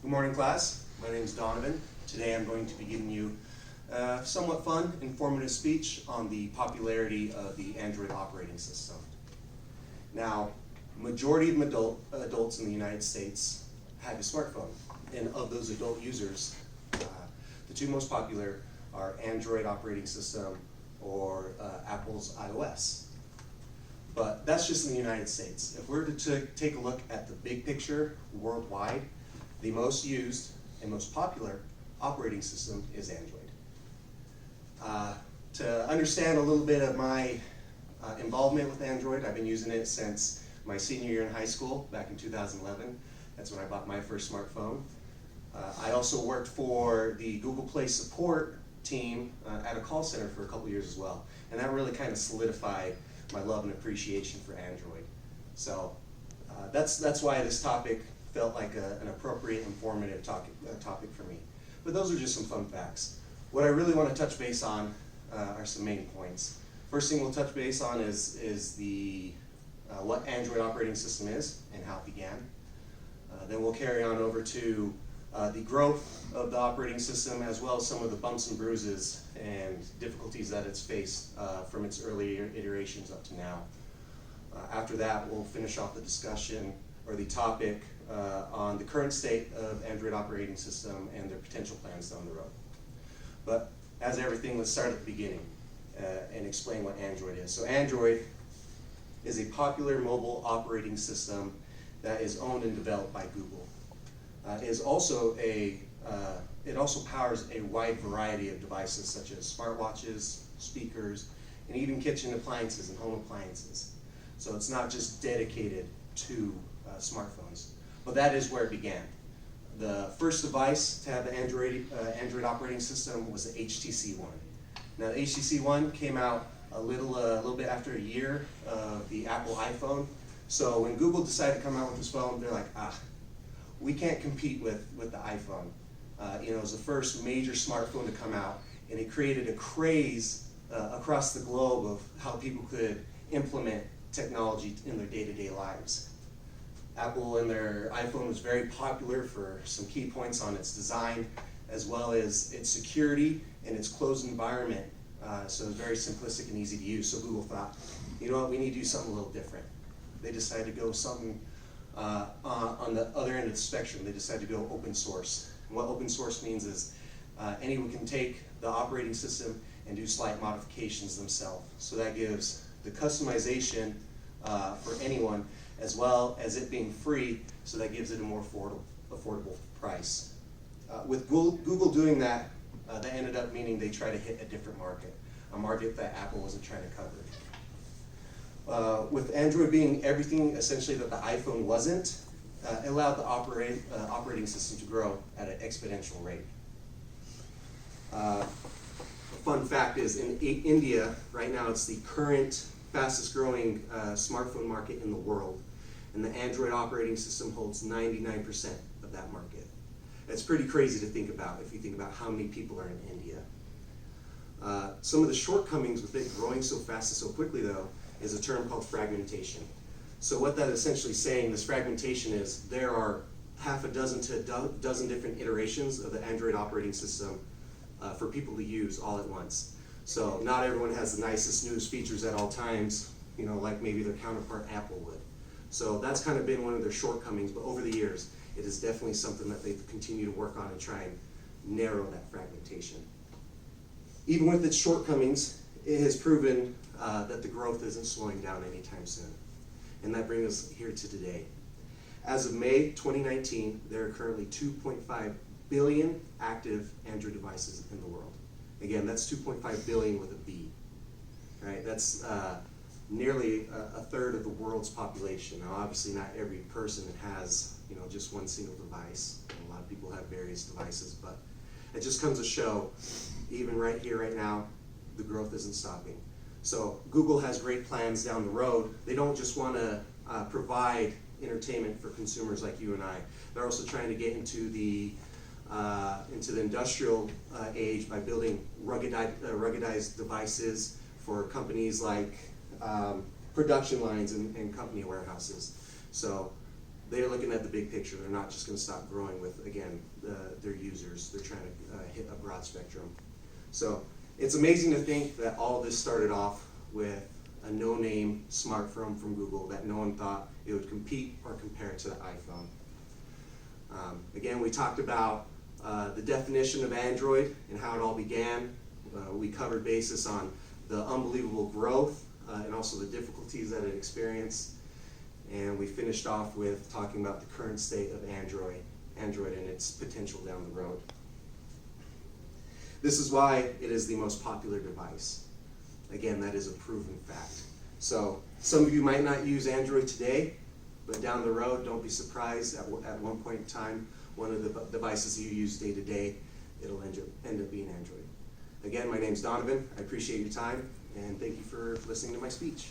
Good morning, class. My name is Donovan. Today I'm going to be giving you a somewhat fun, informative speech on the popularity of the Android operating system. Now, majority of adults in the United States have a smartphone, and of those adult users, the two most popular are Android operating system or Apple's iOS. But that's just in the United States. If we're to take a look at the big picture worldwide, the most used and most popular operating system is Android. To understand a little bit of my involvement with Android, I've been using it since my senior year in high school, back in 2011. That's when I bought my first smartphone. I also worked for the Google Play support team at a call center for a couple years as well. And that really kind of solidified my love and appreciation for Android. So that's why this topic felt like an appropriate, informative topic for me. But those are just some fun facts. What I really want to touch base on are some main points. First thing we'll touch base on is the what Android operating system is and how it began. Then we'll carry on over to the growth of the operating system, as well as some of the bumps and bruises and difficulties that it's faced from its early iterations up to now. After that, we'll finish off the discussion or the topic on the current state of Android operating system and their potential plans down the road. But as everything, let's start at the beginning and explain what Android is. So Android is a popular mobile operating system that is owned and developed by Google. It also powers a wide variety of devices such as smartwatches, speakers, and even kitchen appliances and home appliances. So it's not just dedicated to smartphones, but that is where it began. The first device to have the Android operating system was the HTC One. Now the HTC One came out a little bit after a year of the Apple iPhone. So when Google decided to come out with this phone, they're like, we can't compete with the iPhone. It was the first major smartphone to come out, and it created a craze across the globe of how people could implement technology in their day-to-day lives. Apple and their iPhone was very popular for some key points on its design, as well as its security and its closed environment. So it was very simplistic and easy to use. So Google thought, you know what, we need to do something a little different. They decided to go something on the other end of the spectrum. They decided to go open source. And what open source means is anyone can take the operating system and do slight modifications themselves. So that gives the customization for anyone, as well as it being free, so that gives it a more affordable price. With Google doing that, that ended up meaning they try to hit a different market, a market that Apple wasn't trying to cover. With Android being everything essentially that the iPhone wasn't, it allowed the operating system to grow at an exponential rate. A fun fact is in India, right now it's the current fastest growing smartphone market in the world. And the Android operating system holds 99% of that market. It's pretty crazy to think about if you think about how many people are in India. Some of the shortcomings with it growing so fast and so quickly, though, is a term called fragmentation. So what that essentially saying, this fragmentation is there are half a dozen to a dozen different iterations of the Android operating system for people to use all at once. So not everyone has the nicest, newest features at all times, like maybe their counterpart Apple would. So that's kind of been one of their shortcomings, but over the years, it is definitely something that they continue to work on and try and narrow that fragmentation. Even with its shortcomings, it has proven that the growth isn't slowing down anytime soon. And that brings us here to today. As of May 2019, there are currently 2.5 billion active Android devices in the world. Again, that's 2.5 billion with a B. Right? That's nearly a third of the world's population. Now, obviously, not every person has just one single device. A lot of people have various devices, but it just comes to show, even right here, right now, the growth isn't stopping. So Google has great plans down the road. They don't just want to provide entertainment for consumers like you and I. They're also trying to get into the industrial age by building ruggedized devices for companies like production lines and company warehouses. So they're looking at the big picture. They're not just going to stop growing with, again, their users. They're trying to hit a broad spectrum. So it's amazing to think that all this started off with a no-name smartphone from Google that no one thought it would compete or compare to the iPhone. Again, we talked about the definition of Android and how it all began. We covered basis on the unbelievable growth and also the difficulties that it experienced. And we finished off with talking about the current state of Android and its potential down the road. This is why it is the most popular device. Again, that is a proven fact. So some of you might not use Android today, but down the road, don't be surprised at one point in time, one of the devices you use day to day, it'll end up being Android. Again, my name's Donovan. I appreciate your time, and thank you for listening to my speech.